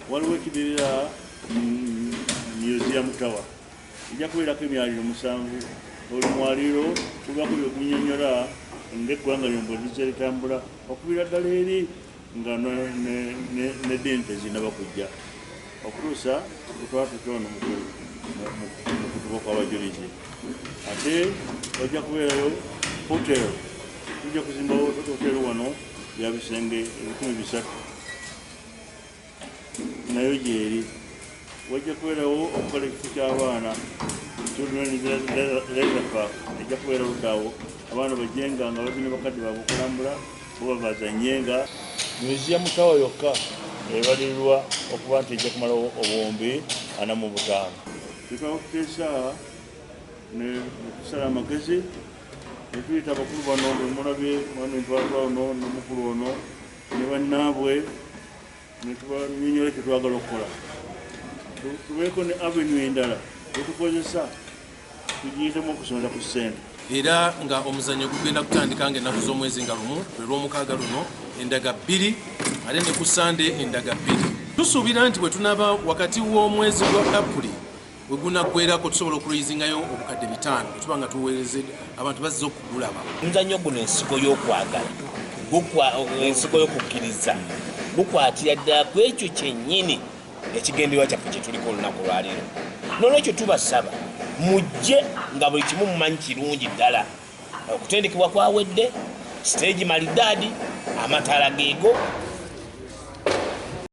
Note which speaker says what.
Speaker 1: waliwo ekidirira museum tower ijja kubeerako emyaliro 7 olumwaliro kubako byegunyonyola ng'eggwanga lyombo lizeritambula okubira ddala eri nga nedini tezinaba kujja okutuusa tutwala tutono mu kutuba kw'abajjulizi. Ate wajja kubeerayo hotel, tujja kuzimbawo hotel wano ya bisenge 300 nayo gyeri. Wajja kubeerawo okukola ekifo ky'abaana children leisure park ejja kubeera luddawo abaana bajjenga nga balina bakadde baabwe okulambula oba bazannyenga. Museum tower yokka ebalirirwa okuba nti ejja kumalawo obuwumbi 45. Tutwala okuteesa ne kusala amagezi ne tuyita abakulu bano bemulabye wano entwalwa ono n'omukulu ono ne bannaabwe ne tubanyonyola kye twagala okukola. Tubeeko ne avenue endala etukozesa tugiyitemu okusonda ku ssente.
Speaker 2: Era nga omuzanyo gugenda kutandika ng'ennaku z'omwezi nga lumu lwe lw'omukaaga luno endaga 2 ate ne ku Sande endaga 2. Tusuubira nti bwe tunaaba wakati w'omwezi gwa Apuli bwe gunaggweerako tusobola okulizingayo obukadde 5 tuba nga tuweereze abantu bazze okugulaba.
Speaker 3: Omuzanyo guno ensigo y'okwagala ensigo y'okukkiriza gukwatira ddala ku ekyo kyennyini ekigendererwa kyaffe kye tuliko olunaku lwaleero. N'olwekyo tubasaba mujje nga buli kimu mumanyi kirungi ddala. Okutendekebwa kwawedde, siteegi malidaadi, amataala geego,